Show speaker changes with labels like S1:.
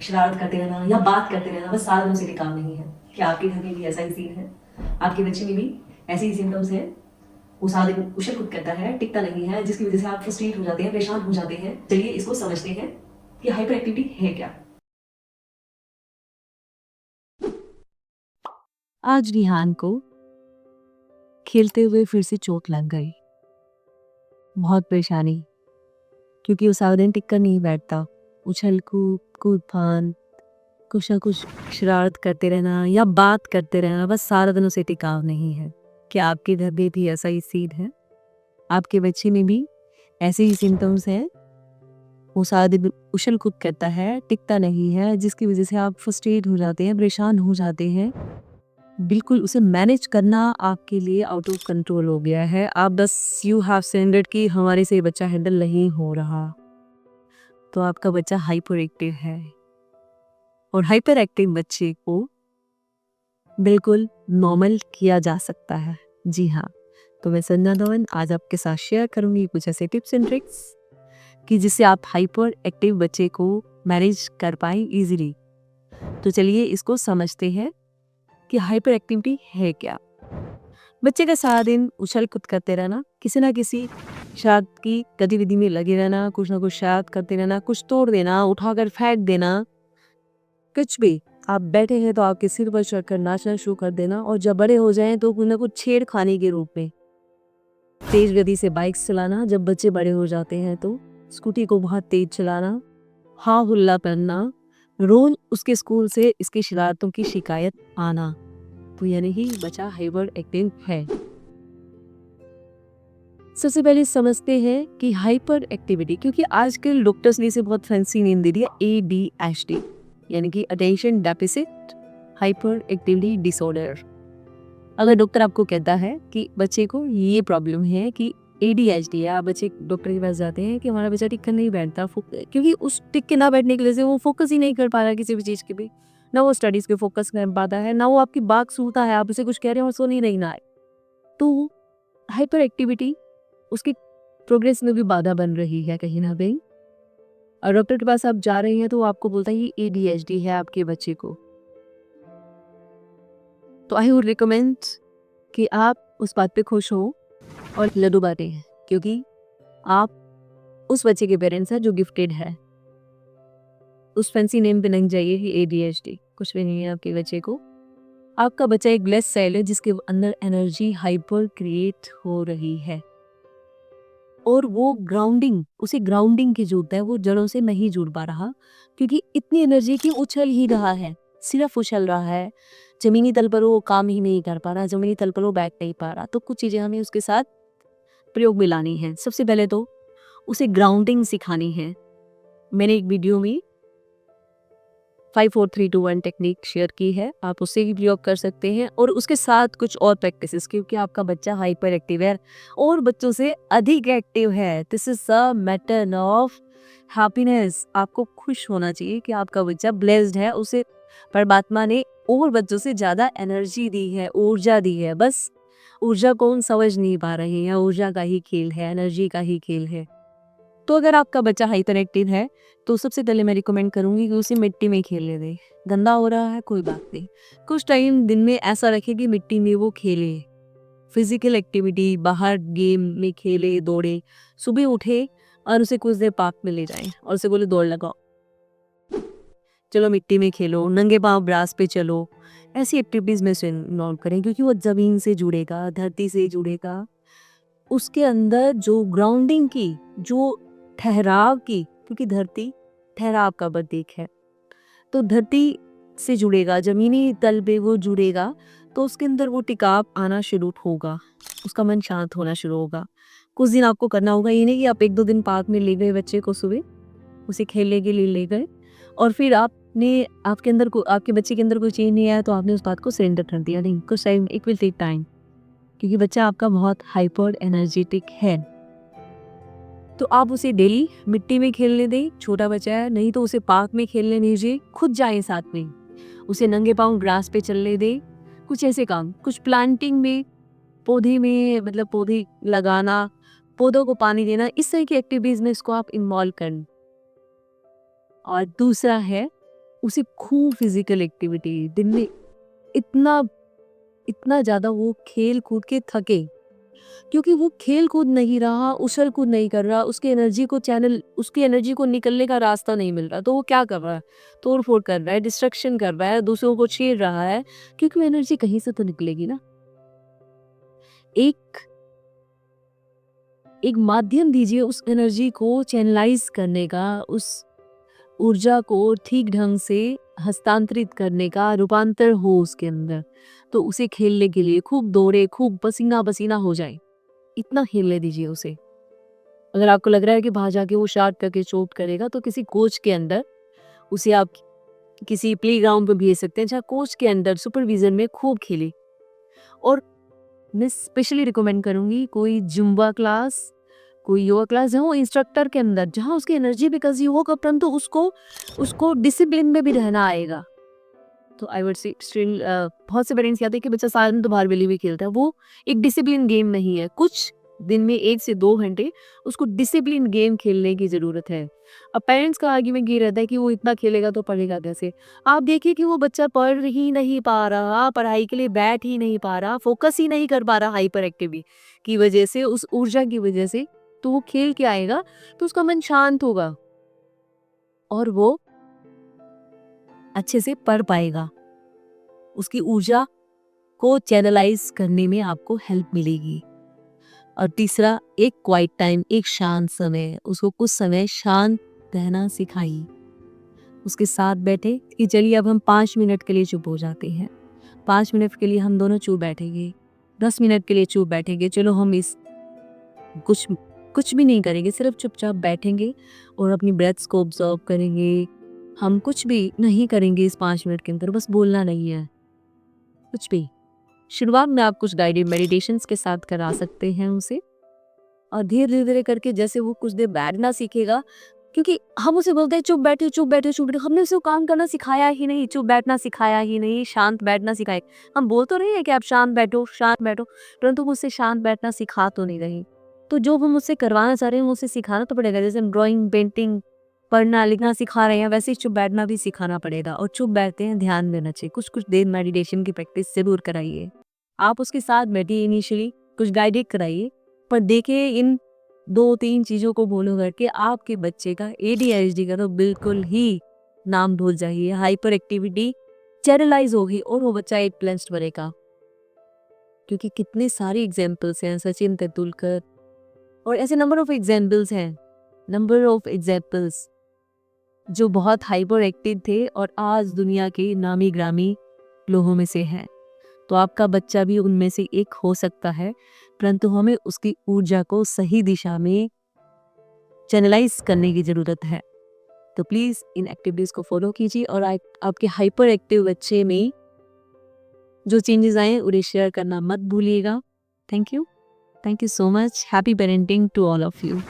S1: शरारत करते रहना या बात करते रहना बस साल भर से काम नहीं है। क्या आपके घर में भी ऐसा ही सीन है? आपके बच्चे में भी ऐसे ही सिम्टम्स हैं? वो सारा दिन उछल कूद करता है, टिकता नहीं है, जिसकी वजह से आप फ्रस्ट्रेट हो जाते हैं, परेशान हो जाते हैं। चलिए इसको समझते हैं कि हाइपर एक्टिविटी है क्या।
S2: आज रिहान को खेलते हुए फिर से चोट लग गई। बहुत परेशानी, क्योंकि वो सारा दिन टिक कर नहीं बैठता। उछल कूद कूद फान कुछ ना कुछ शरारत करते रहना या बात करते रहना, बस सारा दिन उसे टिकाव नहीं है। क्या आपके घर में भी ऐसा ही सीन है? आपके बच्चे में भी ऐसे ही सिम्टम्स हैं? वो सारा दिन उछल कूद करता है, टिकता नहीं है, जिसकी वजह से आप फ्रस्ट्रेट हो जाते हैं, परेशान हो जाते हैं। बिल्कुल उसे मैनेज करना आपके लिए आउट ऑफ कंट्रोल हो गया है। आप बस यू हैव सरेंडर्ड कि हमारे से ये बच्चा हैंडल नहीं हो रहा, तो आपका बच्चा हाइपर एक्टिव है। और हाइपर एक्टिव बच्चे को बिल्कुल नॉर्मल किया जा सकता है। जी हाँ, तो मैं संजना धवन आज आपके साथ शेयर करूंगी कुछ ऐसे टिप्स एंड ट्रिक्स कि जिससे आप हाइपर एक्टिव बच्चे को मैनेज कर पाए इजीली। तो चलिए इसको समझते हैं कि हाइपर एक्टिविटी है क्या। बच्चे का सारा दिन उछल कूद करते रहना, किसी ना किसी शरारत की गतिविधि में लगे रहना, कुछ ना कुछ शरारत करते रहना, कुछ तोड़ देना, उठाकर फेंक देना, कुछ भी। आप बैठे हैं तो आपके सिर पर चढ़कर नाचना शुरू कर देना, और जब बड़े हो जाएं तो कुछ ना कुछ छेड़खानी के रूप में तेज गति से बाइक चलाना। जब बच्चे बड़े हो जाते हैं तो स्कूटी को बहुत तेज चलाना, हाँ हुल्ला करना, रोज उसके स्कूल से इसकी शरारतों की शिकायत आना, तो यानी ही बच्चा हाइपर एक्टिव है। सबसे पहले समझते हैं कि हाइपर एक्टिविटी, क्योंकि आजकल डॉक्टर्स ने इसे बहुत फैंसी नेम दे दिया ADHD, यानी कि attention deficit hyper activity disorder. अगर डॉक्टर आपको कहता है कि बच्चे को ये प्रॉब्लम है कि ADHD है, आप बच्चे डॉक्टर के पास जाते हैं कि हमारा बच्चा टिक कर नहीं बैठता, क्योंकि उस टिक के ना बैठने की वजह से वो फोकस ही नहीं कर पा रहा किसी भी चीज़ के भी, ना वो स्टडीज पे फोकस कर पाता है, ना वो आपकी बात सुनता है, आप उसे कुछ कह रहे हो और सुन ही नहीं रहा है। तो हाइपर एक्टिविटी उसकी प्रोग्रेस में भी बाधा बन रही है कहीं ना कहीं। और डॉक्टर के पास आप जा रहे हैं तो वो आपको बोलता है ये ADHD है आपके बच्चे को। तो आई वुड रिकमेंड कि आप उस बात पे खुश हो और लड्डू बांटे, क्योंकि आप उस बच्चे के पेरेंट्स हैं जो गिफ्टेड है। उस फैंसी नेम पे नहीं जाइए कि ADHD, कुछ भी नहीं है आपके बच्चे को। आपका बच्चा एक ब्लेस्ड सेल है जिसके अंदर एनर्जी हाइपर क्रिएट हो रही है, और वो ग्राउंडिंग, उसे ग्राउंडिंग की जरूरत है, वो जड़ों से नहीं जुड़ पा रहा, क्योंकि इतनी एनर्जी की उछल ही रहा है, सिर्फ उछल रहा है। जमीनी तल पर वो काम ही नहीं कर पा रहा, जमीनी तल पर वो बैठ नहीं पा रहा। तो कुछ चीज़ें हमें उसके साथ प्रयोग में लानी है। सबसे पहले तो उसे ग्राउंडिंग सिखानी है। मैंने एक वीडियो में 5 4 3 2 1 टेक्निक शेयर की है, आप उससे भी प्रयोग कर सकते हैं, और उसके साथ कुछ और प्रैक्टिसेस, क्योंकि आपका बच्चा हाइपर एक्टिव है और बच्चों से अधिक एक्टिव है। This is a matter of happiness. आपको खुश होना चाहिए कि आपका बच्चा ब्लेस्ड है, उसे परमात्मा ने और बच्चों से ज़्यादा एनर्जी दी है, ऊर्जा दी है। बस ऊर्जा को हम समझ नहीं पा रहे हैं, ऊर्जा का ही खेल है, एनर्जी का ही खेल है। तो अगर आपका बच्चा हाइपर एक्टिव है तो सबसे पहले मैं रिकमेंड करूंगी कि उसे मिट्टी में खेलने दें। गंदा हो रहा है कोई बात नहीं, कुछ टाइम दिन में ऐसा रखें कि मिट्टी में वो खेले, फिजिकल एक्टिविटी, बाहर गेम में खेले, दौड़े। सुबह उठे और उसे कुछ देर पार्क में ले जाएं और उसे बोले दौड़ लगाओ, चलो मिट्टी में खेलो, नंगे पाँव ग्रास पे चलो। ऐसी एक्टिविटीज में से इन्वॉल्व करें, क्योंकि वो जमीन से जुड़ेगा, धरती से जुड़ेगा। उसके अंदर जो ग्राउंडिंग की, जो ठहराव की, क्योंकि धरती ठहराव का प्रतीक है, तो धरती से जुड़ेगा, जमीनी तल पे वो जुड़ेगा, तो उसके अंदर वो टिकाव आना शुरू होगा, उसका मन शांत होना शुरू होगा। कुछ दिन आपको करना होगा, ये नहीं कि आप 1 2 दिन पार्क में ले गए बच्चे को, सुबह उसे खेलने के लिए ले गए और फिर आपने आपके अंदर को, आपके बच्चे के अंदर कोई चेंज नहीं आया तो आपने उस बात को सरेंडर कर दिया। नहीं, कुछ time, it will take time, क्योंकि बच्चा आपका बहुत हाइपर एनर्जेटिक है। तो आप उसे डेली मिट्टी में खेलने दें, छोटा बच्चा है, नहीं तो उसे पार्क में खेलने दीजिए, खुद जाएं साथ में, उसे नंगे पाँव ग्रास पे चलने दें। कुछ ऐसे काम, कुछ प्लांटिंग में, पौधे में, मतलब पौधे लगाना, पौधों को पानी देना, इस तरह की एक्टिविटीज में इसको आप इन्वॉल्व करें। और दूसरा है उसे खूब फिजिकल एक्टिविटी दिन में इतना इतना ज़्यादा वो खेल कूद के थके, क्योंकि वो खेल कूद नहीं रहा, उछल कूद नहीं कर रहा, उसकी एनर्जी को निकलने का रास्ता नहीं मिल रहा, तो वो क्या कर रहा है, तोड़ फोड़ कर रहा है, डिस्ट्रक्शन कर रहा है, दूसरों को छेड़ रहा है, क्योंकि वो एनर्जी कहीं से तो निकलेगी ना। एक एक माध्यम दीजिए उस एनर्जी को चैनलाइज करने का, उस ऊर्जा को ठीक ढंग से हस्तांतरित करने का, रूपांतर हो उसके अंदर, तो उसे खेलने के लिए खूब दौड़े, खूब पसीना पसीना हो जाए, इतना खेलने दीजिए उसे। अगर आपको लग रहा है कि बाहर जाके वो शार्ट करके चोट करेगा, तो किसी कोच के अंदर उसे आप किसी प्लेग्राउंड पे भेज सकते हैं, जहाँ कोच के अंदर सुपरविजन में खूब खेले। और मैं स्पेशली रिकमेंड करूंगी कोई जुम्बा क्लास, कोई योगा क्लास जहाँ वो इंस्ट्रक्टर के अंदर, जहाँ उसकी एनर्जी भी कजी होगा, परंतु उसको उसको डिसिप्लिन में भी रहना आएगा। तो आई वुड से स्टिल बहुत से पेरेंट्स कहते हैं कि बच्चा सारा दिन तो बाहर वेली भी खेलता है, वो एक डिसिप्लिन गेम नहीं है। कुछ दिन में 1 से 2 घंटे उसको डिसिप्लिन गेम खेलने की ज़रूरत है। अब पेरेंट्स का आर्ग्यूमेंट ये रहता है कि वो इतना खेलेगा तो पढ़ेगा कैसे? आप देखिए कि वो बच्चा पढ़ ही नहीं पा रहा, पढ़ाई के लिए बैठ ही नहीं पा रहा, फोकस ही नहीं कर पा रहा हाइपर एक्टिविटी की वजह से, उस ऊर्जा की वजह से, तो वो खेल के आएगा तो उसका मन शांत होगा और वो अच्छे से पढ़ पाएगा। उसकी ऊर्जा को चैनलाइज करने में आपको हेल्प मिलेगी। और तीसरा, एक क्वाइट टाइम, एक शांत समय, उसको कुछ समय शांत रहना सिखाइए। उसके साथ बैठे कि चलिए अब हम 5 मिनट के लिए चुप हो जाते हैं, 5 मिनट के लिए हम दोनों चुप बैठेंगे, 10 मिनट के लिए चुप बैठेंगे, चलो हम इस कुछ कुछ भी नहीं करेंगे, सिर्फ चुपचाप बैठेंगे और अपनी ब्रेथ्स को ऑब्जर्व करेंगे। हम कुछ भी नहीं करेंगे इस 5 मिनट के अंदर, बस बोलना नहीं है कुछ भी। शुरुआत में आप कुछ गाइडेड मेडिटेशंस के साथ करा सकते हैं उसे, और धीरे धीरे करके जैसे वो कुछ देर बैठना सीखेगा, क्योंकि हम उसे बोलते हैं चुप बैठे चुप बैठे चुप बैठे, हमने उसे वो काम करना सिखाया ही नहीं, चुप बैठना सिखाया ही नहीं, शांत बैठना सिखाए। हम बोल तो रहे हैं कि आप शांत बैठो, परंतु वो उसे शांत बैठना सिखा तो नहीं रही। तो जो हम उससे करवाना चाह रहे हैं वो उसे सिखाना तो पड़ेगा। जैसे हम ड्राइंग, पेंटिंग, पढ़ना लिखना सिखा रहे हैं, वैसे ही चुप बैठना भी सिखाना पड़ेगा। और चुप बैठते हैं ध्यान देना चाहिए, कुछ कुछ देर मेडिटेशन की प्रैक्टिस जरूर कराइए। आप उसके साथ बैठिए, इनिशियली कुछ गाइडेड कराइए, पर देखिए इन 2-3 चीज़ों को फॉलो करके आपके बच्चे का ADHD का तो बिल्कुल ही नाम भूल जाइए। हाइपर एक्टिविटी चैनलाइज होगी और वो बच्चा एक प्लेंस्ड बनेगा। क्योंकि कितने सारे एग्जाम्पल्स हैं, सचिन तेंदुलकर और ऐसे नंबर ऑफ एग्जाम्पल्स जो बहुत हाइपर एक्टिव थे और आज दुनिया के नामी ग्रामी लोगों में से हैं। तो आपका बच्चा भी उनमें से एक हो सकता है, परंतु हमें उसकी ऊर्जा को सही दिशा में चैनलाइज करने की ज़रूरत है। तो प्लीज़ इन एक्टिविटीज़ को फॉलो कीजिए और आपके हाइपर एक्टिव बच्चे में जो चेंजेस आए उन्हें शेयर करना मत भूलिएगा। Thank you so much. Happy parenting to all of you.